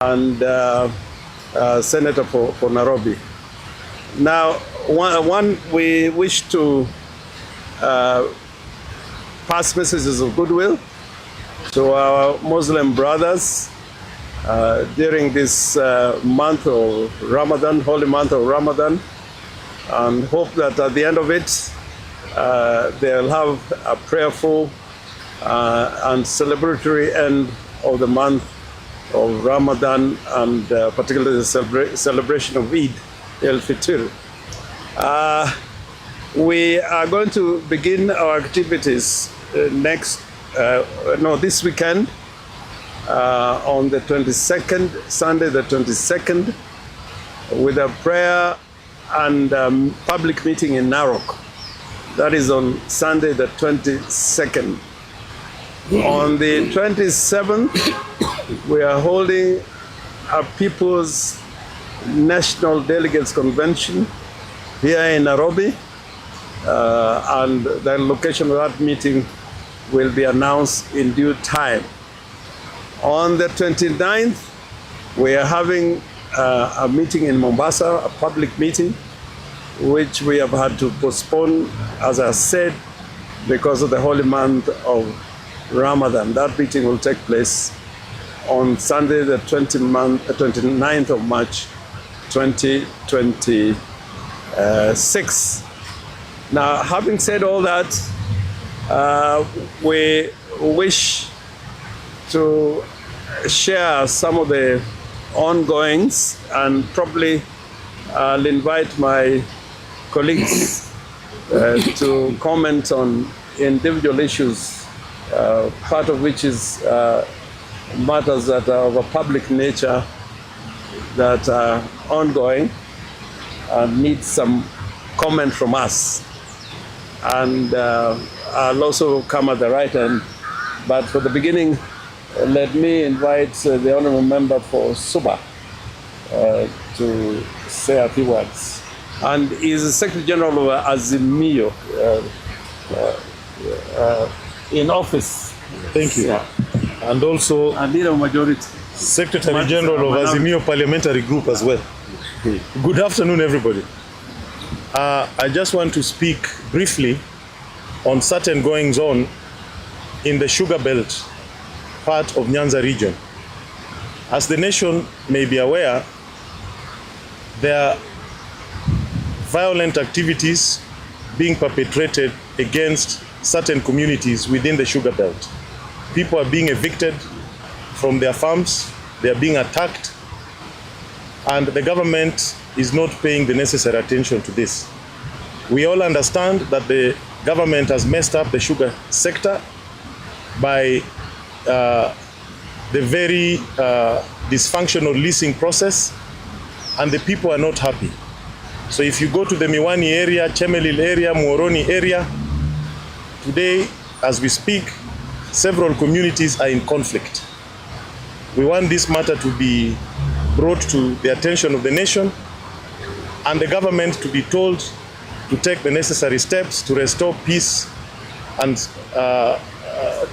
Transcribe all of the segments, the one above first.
and senator for Nairobi. Now, one we wish to pass messages of goodwill to our Muslim brothers during this month of Ramadan, holy month of Ramadan, and hope that at the end of it, they'll have a prayerful and celebratory end of the month of Ramadan, and particularly the celebration of Eid al-Fitr. We are going to begin our activities this weekend on the 22nd, Sunday the 22nd, with a prayer and public meeting in Narok. That is on Sunday the 22nd. On the 27th, we are holding a People's National Delegates Convention here in Nairobi, and the location of that meeting will be announced in due time. On the 29th, we are having a meeting in Mombasa, a public meeting, which we have had to postpone, as I said, because of the holy month of Ramadan. That meeting will take place on Sunday, the 29th of March, 2026. Now, having said all that, we wish to share some of the ongoings, and probably I'll invite my colleagues to comment on individual issues, part of which is matters that are of a public nature that are ongoing and need some comment from us. And I'll also come at the right end. But for the beginning, let me invite the Honourable Member for Suba to say a few words. And he's the Secretary General of Azimio in office. Thank you. Yeah. And also and leader of majority. Secretary General of Azimio Parliamentary Group as well. Good afternoon, everybody. I just want to speak briefly on certain goings on in the sugar belt part of Nyanza region. As the nation may be aware, there are violent activities being perpetrated against certain communities within the sugar belt. People are being evicted from their farms, they are being attacked, and the government is not paying the necessary attention to this. We all understand that the government has messed up the sugar sector by the very dysfunctional leasing process, and the people are not happy. So if you go to the Miwani area, Chemelil area, Muhoroni area, today, as we speak, several communities are in conflict. We want this matter to be brought to the attention of the nation, and the government to be told to take the necessary steps to restore peace and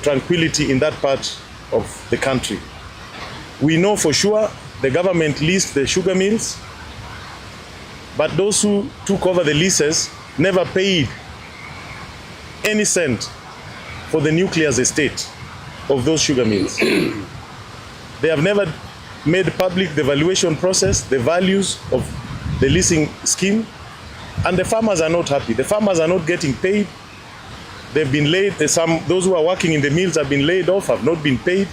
tranquility in that part of the country. We know for sure the government leased the sugar mills, but those who took over the leases never paid any cent for the nucleus estate of those sugar mills. They have never made public the valuation process, the values of the leasing scheme, and the farmers are not happy. The farmers are not getting paid. They've been laid, those who are working in the mills have been laid off, have not been paid,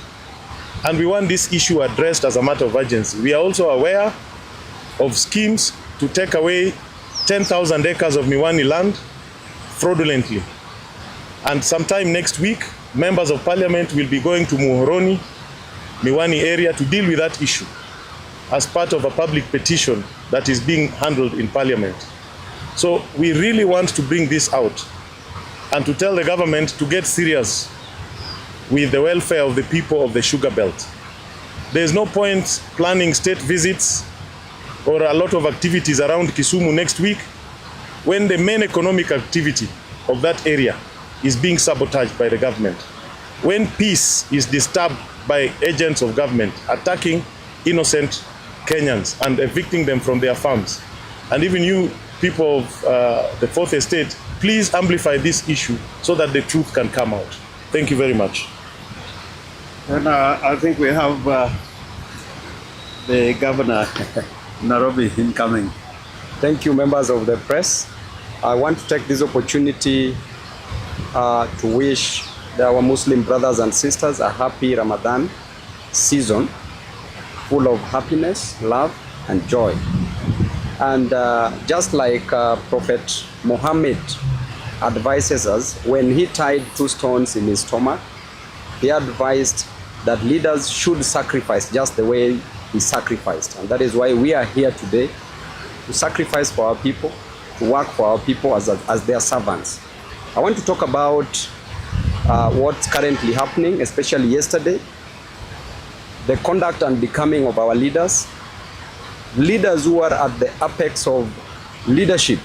and we want this issue addressed as a matter of urgency. We are also aware of schemes to take away 10,000 acres of Miwani land fraudulently. And sometime next week, members of parliament will be going to Muhoroni, Miwani area to deal with that issue as part of a public petition that is being handled in parliament. So we really want to bring this out and to tell the government to get serious with the welfare of the people of the sugar belt. There's no point planning state visits or a lot of activities around Kisumu next week when the main economic activity of that area is being sabotaged by the government. When peace is disturbed by agents of government attacking innocent Kenyans and evicting them from their farms. And even you people of the Fourth Estate, please amplify this issue so that the truth can come out. Thank you very much. And I think we have the governor, Nairobi, incoming. Thank you, members of the press. I want to take this opportunity to wish our Muslim brothers and sisters a happy Ramadan season, full of happiness, love, and joy. And just like Prophet Muhammad advises us, when he tied 2 stones in his stomach, he advised that leaders should sacrifice just the way he sacrificed. And that is why we are here today, to sacrifice for our people, to work for our people as their servants. I want to talk about what's currently happening, especially yesterday, the conduct and becoming of our leaders, leaders who are at the apex of leadership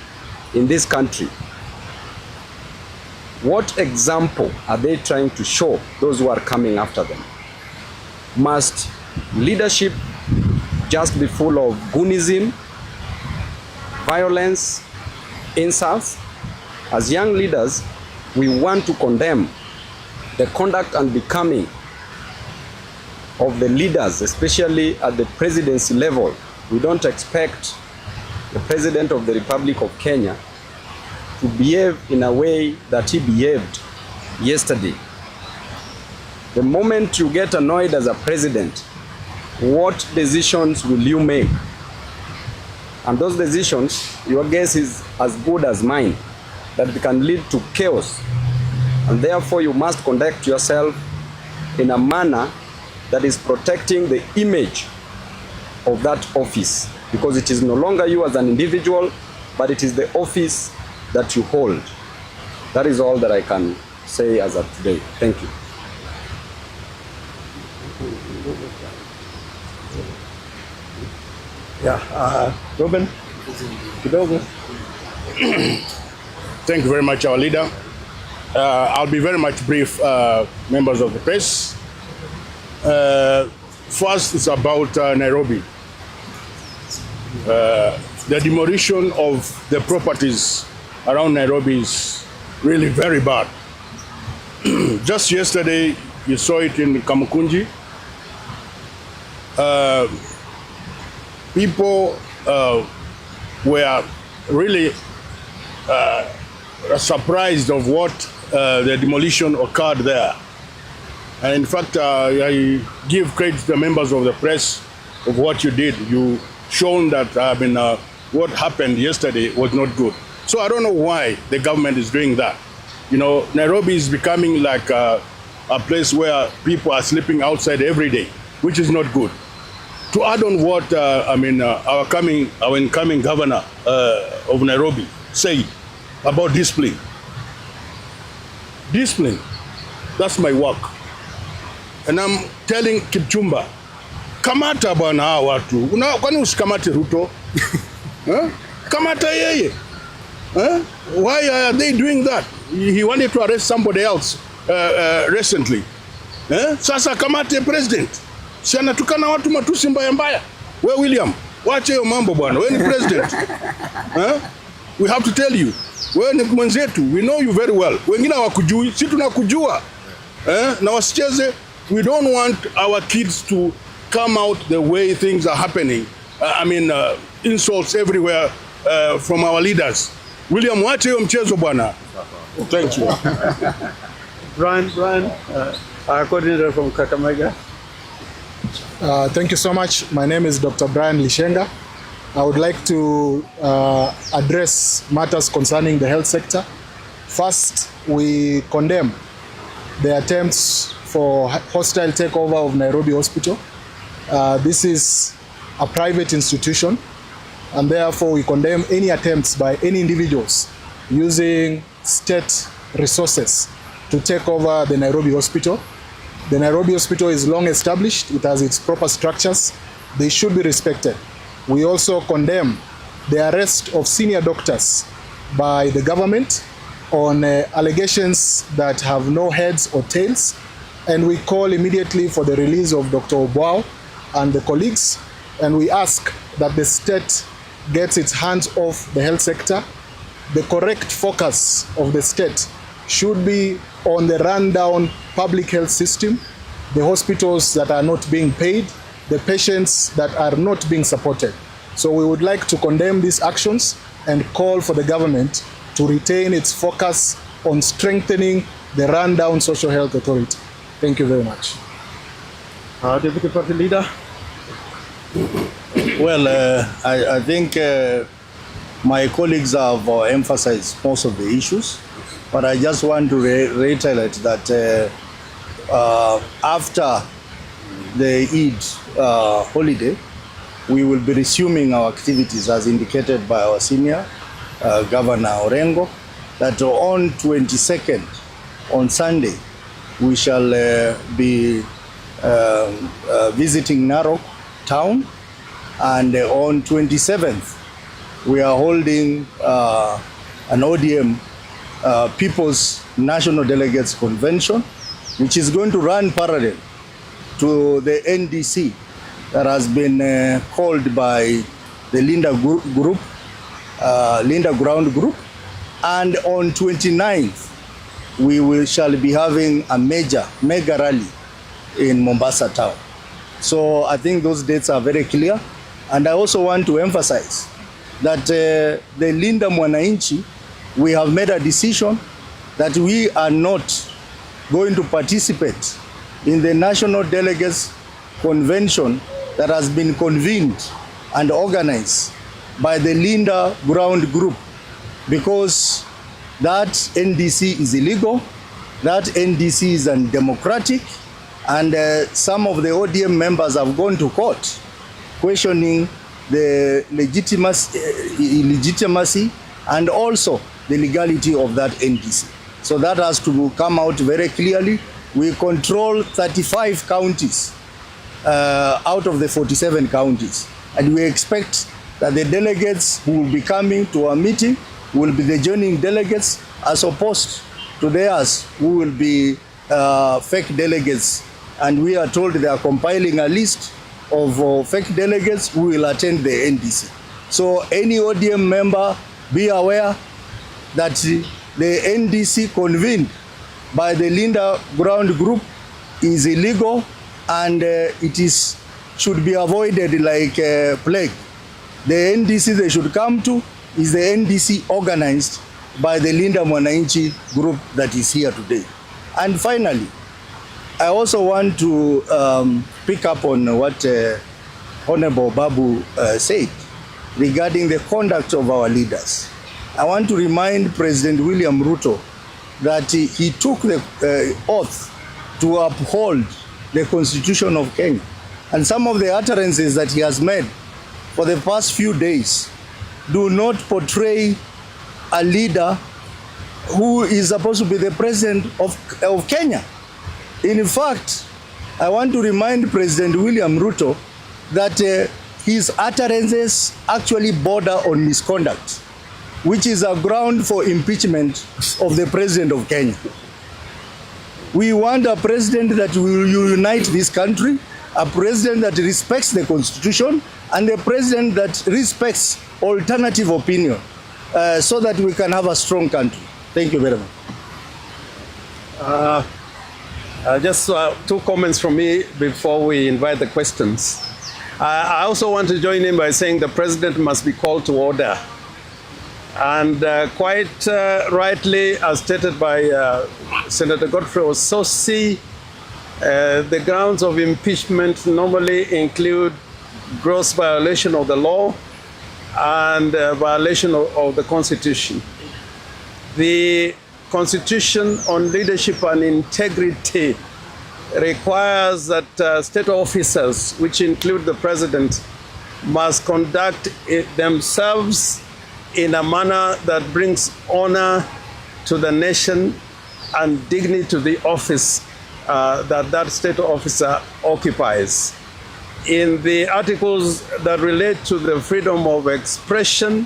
in this country. What example are they trying to show those who are coming after them? Must leadership just be full of goonism, violence, insults? As young leaders, we want to condemn the conduct and becoming of the leaders, especially at the presidency level. We don't expect the President of the Republic of Kenya to behave in a way that he behaved yesterday. The moment you get annoyed as a president, what decisions will you make? And those decisions, your guess is as good as mine, that it can lead to chaos. And therefore you must conduct yourself in a manner that is protecting the image of that office, because it is no longer you as an individual, but it is the office that you hold. That is all that I can say as of today. Thank you. Yeah, Ruben, kidogo. Thank you very much, our leader. I'll be very much brief, members of the press. First, it's about Nairobi. The demolition of the properties around Nairobi is really very bad. Just yesterday, you saw it in Kamukunji. People were really surprised of what the demolition occurred there. And in fact, I give credit to the members of the press of what you did. You shown that what happened yesterday was not good. So I don't know why the government is doing that. You know, Nairobi is becoming like a place where people are sleeping outside every day, which is not good. To add on what our incoming governor of Nairobi said about discipline. Discipline, that's my work. And I'm telling Kipchumba, kamata bwana hawa watu. Kwani usikamate Ruto? Kamata yeye. Why are they doing that? He wanted to arrest somebody else recently. Sasa kamate president. Si anatukana watu matusi mbaya mbaya. We William, wache hiyo mambo bwana. We ni president. We have to tell you. We ni mwenzetu. We know you very well. Wengine hawakujui, si tunakujua. Na wasicheze. We don't want our kids to come out the way things are happening. Insults everywhere from our leaders. William, wache hiyo mchezo bwana. Thank you. Brian, our coordinator from Kakamega. Thank you so much. My name is Dr. Brian Lishenga. I would like to address matters concerning the health sector. First, we condemn the attempts for hostile takeover of Nairobi Hospital. This is a private institution, and therefore we condemn any attempts by any individuals using state resources to take over the Nairobi Hospital. The Nairobi Hospital is long established. It has its proper structures. They should be respected. We also condemn the arrest of senior doctors by the government on allegations that have no heads or tails. And we call immediately for the release of Dr. Oburu and the colleagues, and we ask that the state gets its hands off the health sector. The correct focus of the state should be on the rundown public health system, the hospitals that are not being paid, the patients that are not being supported. So we would like to condemn these actions and call for the government to retain its focus on strengthening the rundown social health authority. Thank you very much. Deputy Party Leader. Well, I think my colleagues have emphasized most of the issues, but I just want to reiterate that after the Eid holiday, we will be resuming our activities as indicated by our senior Governor Orengo, that on 22nd, on Sunday, we shall be visiting Narok town, and on 27th, we are holding an ODM People's National Delegates Convention, which is going to run parallel to the NDC that has been called by the Linda Group, Linda Ground Group. And on 29th, we shall be having a mega rally in Mombasa town. So I think those dates are very clear. And I also want to emphasize that the Linda Mwananchi, we have made a decision that we are not going to participate in the National Delegates Convention that has been convened and organized by the Linda Ground Group, because that NDC is illegal, that NDC is undemocratic, and some of the ODM members have gone to court questioning the legitimacy and also the legality of that NDC. So that has to come out very clearly. We control 35 counties out of the 47 counties, and we expect that the delegates who will be coming to our meeting will be the joining delegates, as opposed to theirs who will be fake delegates. And we are told they are compiling a list of fake delegates who will attend the NDC. So any ODM member, be aware that the NDC convened by the Linda Ground Group is illegal, and it should be avoided like plague. The NDC they should come to is the NDC organized by the Linda Mwananchi group that is here today. And finally, I also want to pick up on what Honorable Babu said regarding the conduct of our leaders. I want to remind President William Ruto that he took the oath to uphold the Constitution of Kenya. And some of the utterances that he has made for the past few days do not portray a leader who is supposed to be the president of Kenya. In fact, I want to remind President William Ruto that his utterances actually border on misconduct, which is a ground for impeachment of the president of Kenya. We want a president that will unite this country, a president that respects the Constitution, and a president that respects alternative opinion, so that we can have a strong country. Thank you very much. Just two comments from me before we invite the questions. I also want to join in by saying the president must be called to order. And quite rightly, as stated by Senator Godfrey Ossosi, the grounds of impeachment normally include gross violation of the law and violation of the Constitution. The Constitution on leadership and integrity requires that state officers, which include the president, must conduct themselves in a manner that brings honor to the nation and dignity to the office that state officer occupies. In the articles that relate to the freedom of expression,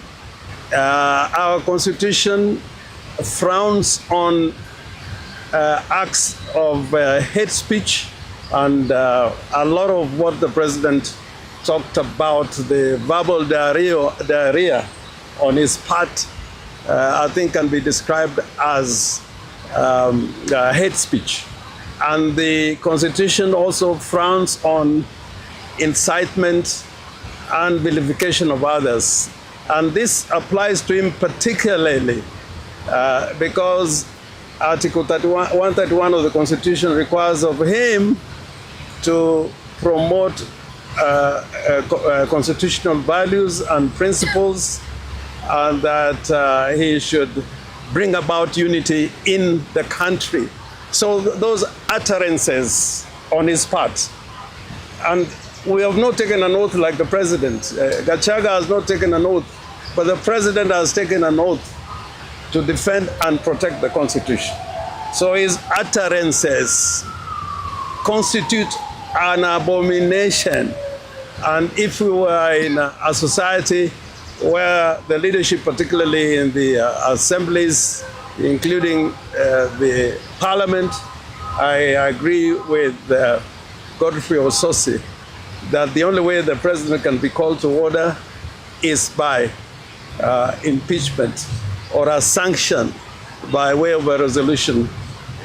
our Constitution frowns on acts of hate speech And a lot of what the president talked about, the verbal diarrhea on his part, I think can be described as hate speech. And the Constitution also frowns on incitement and vilification of others. And this applies to him particularly because Article 131 of the Constitution requires of him to promote constitutional values and principles, and that he should bring about unity in the country. So those utterances on his part, and we have not taken an oath like the president. Gachaga has not taken an oath, but the president has taken an oath to defend and protect the Constitution. So his utterances constitute an abomination. And if we were in a society where the leadership, particularly in the assemblies, including the parliament, I agree with Godfrey Ososi that the only way the president can be called to order is by impeachment or a sanction by way of a resolution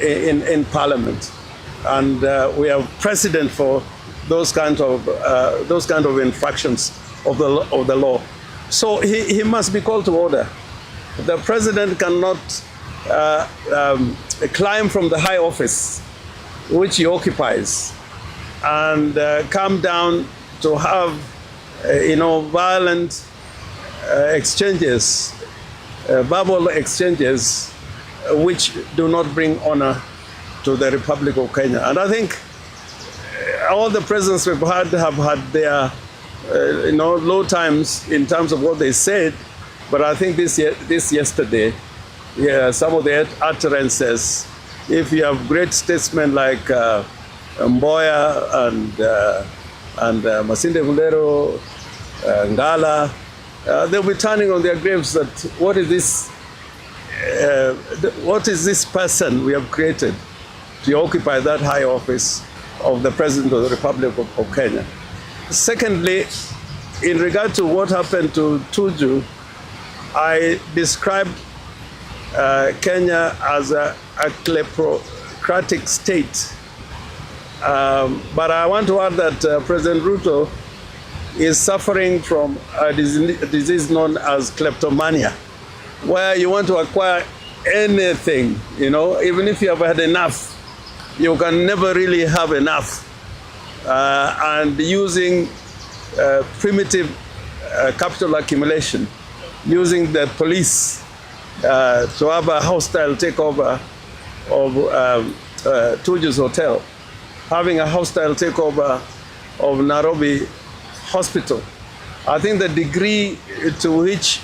in parliament. And we have precedent for those kind of infractions of the law. So he must be called to order. The president cannot climb from the high office which he occupies and come down to have violent exchanges, verbal exchanges, which do not bring honor to the Republic of Kenya. And I think all the presidents we've had have had their low times in terms of what they said, but I think this yesterday, some of the utterances, if you have great statesmen like Mboya and Masinde Mulero, Ngala, they'll be turning on their graves that what is this person we have created to occupy that high office of the President of the Republic of Kenya. Secondly, in regard to what happened to Tuju, I described Kenya as a kleptocratic state. But I want to add that President Ruto is suffering from a disease known as kleptomania, where you want to acquire anything, even if you have had enough, you can never really have enough. And using primitive capital accumulation, using the police to have a hostile takeover of Tuju's hotel, having a hostile takeover of Nairobi hospital. I think the degree to which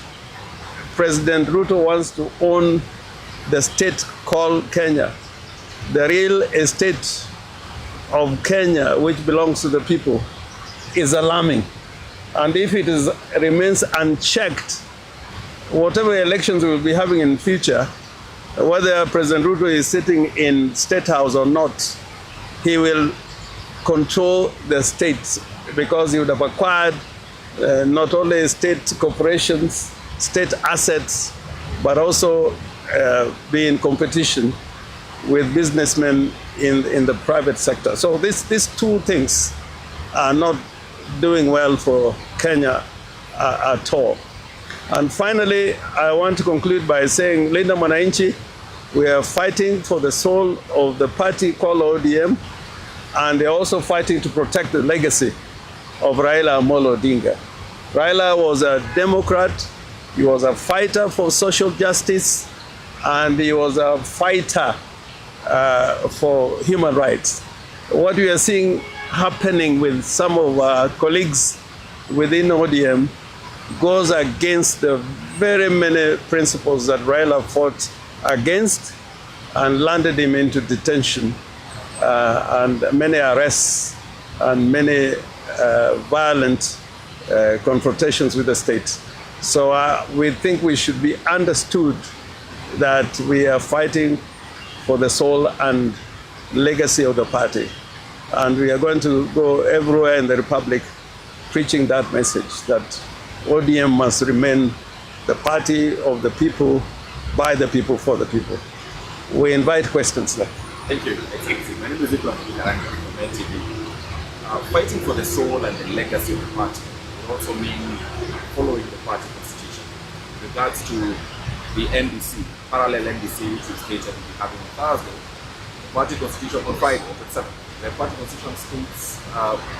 President Ruto wants to own the state called Kenya, the real estate of Kenya, which belongs to the people, is alarming. And if it remains unchecked, whatever elections we will be having in future, whether President Ruto is sitting in State House or not, he will control the state, because he would have acquired not only state corporations, state assets, but also be in competition with businessmen in the private sector. So these two things are not doing well for Kenya at all. And finally, I want to conclude by saying, Linda Mwananchi, we are fighting for the soul of the party called ODM, and they're also fighting to protect the legacy of Raila Amolo Odinga. Raila was a Democrat, he was a fighter for social justice, and he was a fighter for human rights. What we are seeing happening with some of our colleagues within ODM goes against the very many principles that Raila fought against and landed him into detention and many arrests and many violent confrontations with the state. So we think we should be understood that we are fighting for the soul and legacy of the party. And we are going to go everywhere in the Republic preaching that message, that ODM must remain the party of the people, by the people, for the people. We invite questions now. Thank you. My name is Edwin from NTV. Fighting for the soul and the legacy of the party will also mean following the party constitution. With regards to the NDC, parallel NDC, which is stated to be having on Thursday, the party constitution on Friday, the party constitution states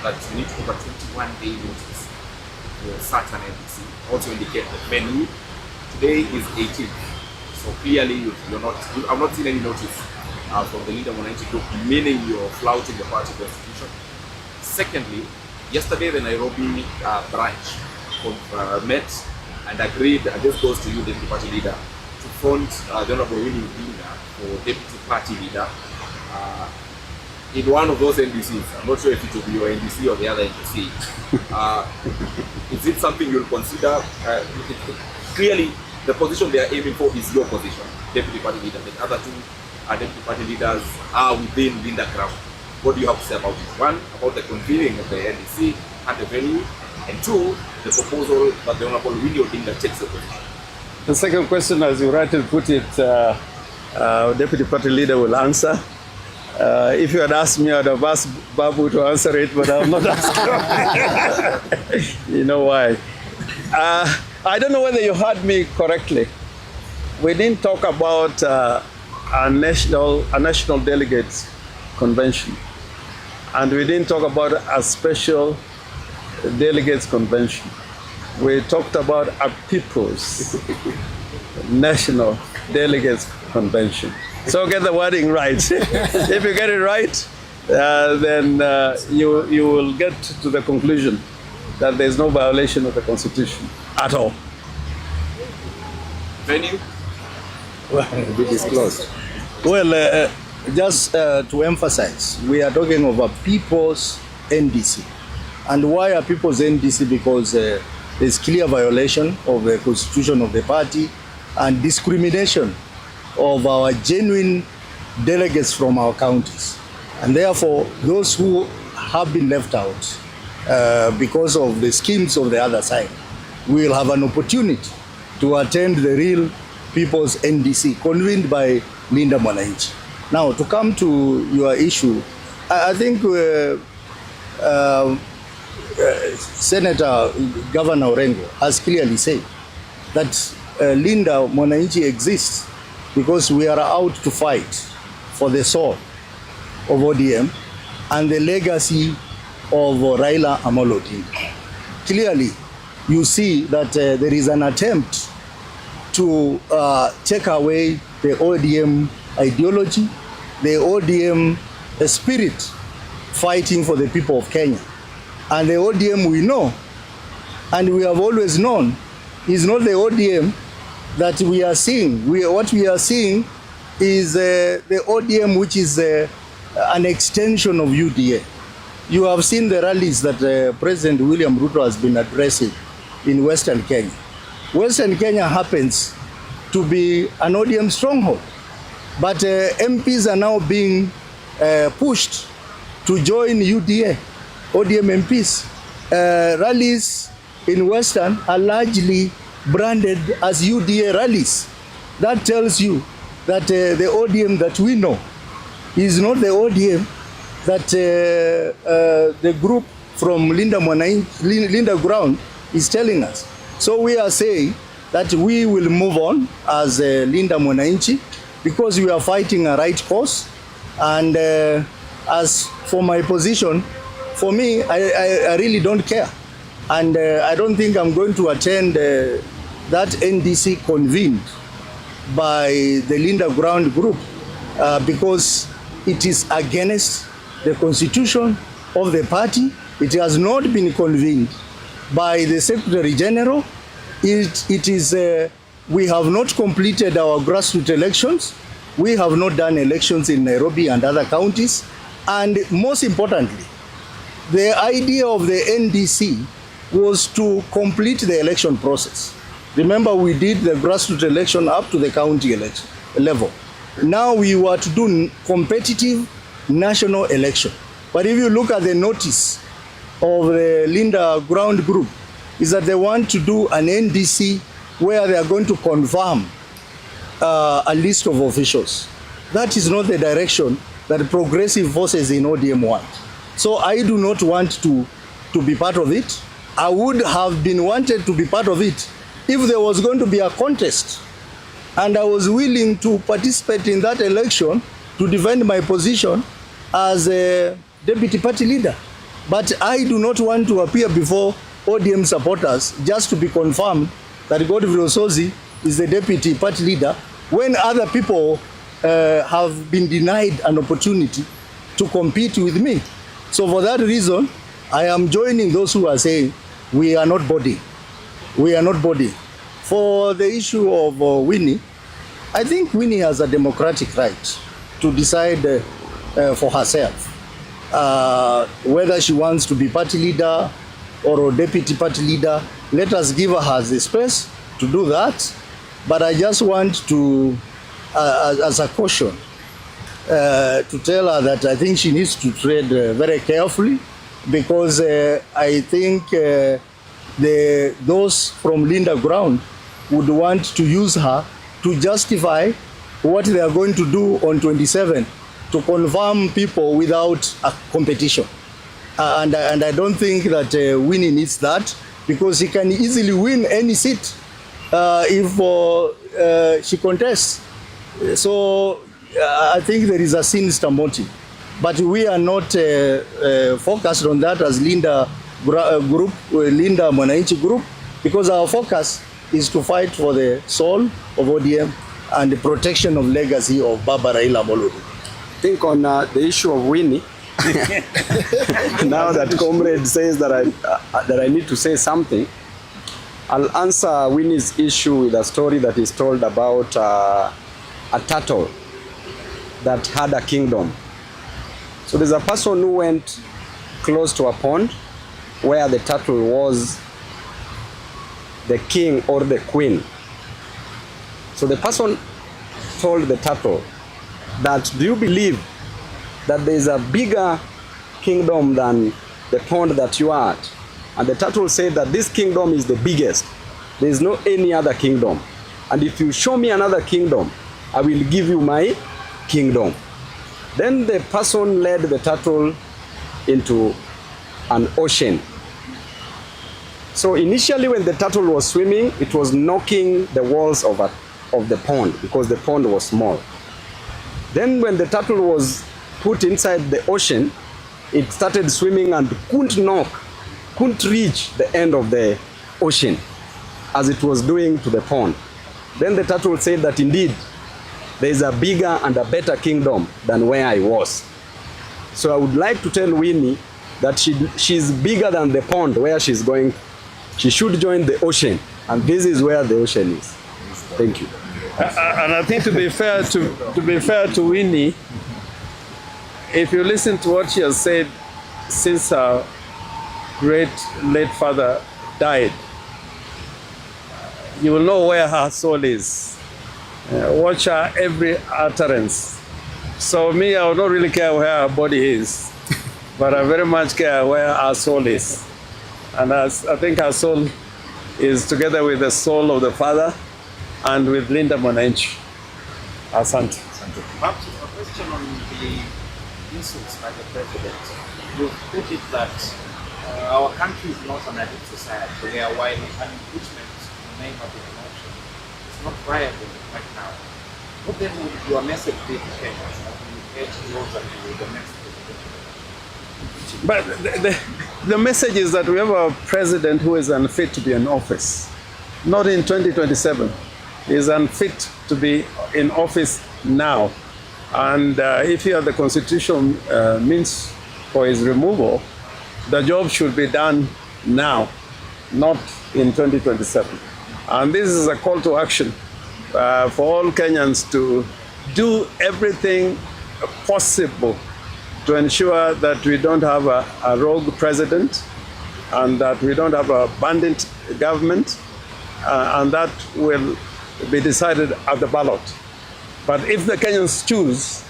that you need to over 21-day notice to start an NDC. Also indicate the venue. Today is 18th, so clearly I'm not seeing any notice from the leader Mwananchi group, meaning you're flouting the party constitution. Secondly, yesterday the Nairobi branch met and agreed, and this goes to you, deputy party leader, to front the Honorable Owino for deputy party leader in one of those NDCs. I'm not sure if it will be your NDC or the other NDC. Is it something you'll consider? Clearly, the position they are aiming for is your position, deputy party leader. The other two deputy party leaders are within Linda ground. What do you have to say about it? One, about the convening of the NDC and the venue, and two, the proposal that the Honorable Owino takes the position. The second question, as you rightly put it, Deputy Party Leader will answer. If you had asked me, I'd have asked Babu to answer it, but I'm not asking. You know why? I don't know whether you heard me correctly. We didn't talk about a national delegates convention, and we didn't talk about a special delegates convention. We talked about a people's national delegates convention. So get the wording right. If you get it right, then you will get to the conclusion that there's no violation of the Constitution at all. Venue? Be disclosed. Well, just to emphasize, we are talking of a people's NDC. And why a people's NDC? Because there's clear violation of the constitution of the party and discrimination of our genuine delegates from our counties. And therefore, those who have been left out because of the schemes of the other side will have an opportunity to attend the real people's NDC convened by Linda Mwananchi. Now, to come to your issue, I think Senator Governor Orengo has clearly said that Linda Mwananchi exists because we are out to fight for the soul of ODM and the legacy of Raila Amolo Odinga. Clearly, you see that there is an attempt to take away the ODM ideology, the ODM spirit fighting for the people of Kenya. And the ODM we know, and we have always known, is not the ODM that we are seeing. What we are seeing is the ODM which is an extension of UDA. You have seen the rallies that President William Ruto has been addressing in Western Kenya. Western Kenya happens to be an ODM stronghold, but MPs are now being pushed to join UDA, ODM MPs. Rallies in Western are largely branded as UDA rallies. That tells you that the ODM that we know is not the ODM that the group from Linda Ground is telling us. So we are saying that we will move on as Linda Mwananchi because we are fighting a right cause. And as for my position, for me, I really don't care. And I don't think I'm going to attend that NDC convened by the Linda Ground group because it is against the constitution of the party. It has not been convened by the Secretary General. It is, we have not completed our grassroots elections. We have not done elections in Nairobi and other counties. And most importantly, the idea of the NDC was to complete the election process. Remember, we did the grassroots election up to the county election level. Now we were to do competitive national election. But if you look at the notice of the Linda Ground Group, is that they want to do an NDC where they are going to confirm a list of officials. That is not the direction that progressive forces in ODM want. So I do not want to be part of it. I would have been wanted to be part of it if there was going to be a contest and I was willing to participate in that election to defend my position as a deputy party leader. But I do not want to appear before ODM supporters just to be confirmed that Godfrey Osozi is the deputy party leader when other people have been denied an opportunity to compete with me. So for that reason, I am joining those who are saying we are not body. We are not body. For the issue of Winnie, I think Winnie has a democratic right to decide for herself whether she wants to be party leader or a deputy party leader. Let us give her the space to do that. But I just want to, as a caution, to tell her that I think she needs to tread very carefully, because I think those from Linda Ground would want to use her to justify what they are going to do on 27 to confirm people without a competition. And I don't think that Winnie needs that, because she can easily win any seat if she contests. So I think there is a sinister motive. But we are not focused on that as Linda Group, Linda Mwananchi Group, because our focus is to fight for the soul of ODM and the protection of legacy of Baba Raila Amolo Odinga. I think on the issue of Winnie, now that comrade says that I need to say something, I'll answer Winnie's issue with a story that is told about a turtle that had a kingdom. So there's a person who went close to a pond where the turtle was the king or the queen. So the person told the turtle that, do you believe that there is a bigger kingdom than the pond that you are at? And the turtle said that this kingdom is the biggest. There is no any other kingdom. And if you show me another kingdom, I will give you my kingdom. Then the person led the turtle into an ocean. So initially when the turtle was swimming, it was knocking the walls of the pond because the pond was small. Then when the turtle was put inside the ocean, it started swimming and couldn't reach the end of the ocean as it was doing to the pond. Then the turtle said that indeed there is a bigger and a better kingdom than where I was. So I would like to tell Winnie that she's bigger than the pond where she's going. She should join the ocean, and this is where the ocean is. Thank you. And I think to be fair to Winnie, if you listen to what she has said since her great late father died, you will know where her soul is. Watch her every utterance. So me, I would not really care where her body is, but I very much care where her soul is. And I think her soul is together with the soul of the father and with Linda Mwananchi. Asante. Perhaps a question on the insults by the president. You put it that our country is not an elite society where while an impeachment in the name of the emotion is not viable right now. What then would your message be to Kenyans as we get closer to the next president? But the message is that we have a president who is unfit to be in office. Not in 2027. He is unfit to be in office now. And if he had the constitution means for his removal, the job should be done now, not in 2027. And this is a call to action for all Kenyans to do everything possible to ensure that we don't have a rogue president and that we don't have a bandit government, and that will be decided at the ballot. But if the Kenyans choose,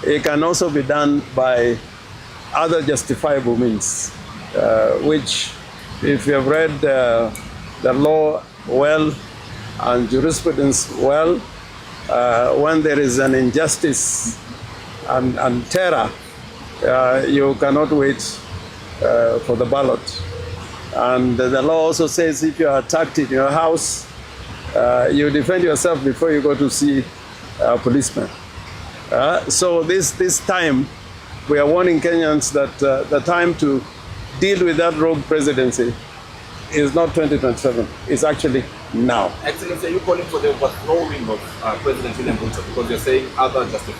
it can also be done by other justifiable means, which, if you have read the law well and jurisprudence well, when there is an injustice and terror, you cannot wait for the ballot. And the law also says if you are attacked in your house, you defend yourself before you go to see a policeman. So this time, we are warning Kenyans that the time to deal with that rogue presidency is not 2027, it's actually now. Excellency, are you calling for the overthrowing of President William Ruto because you're saying other justified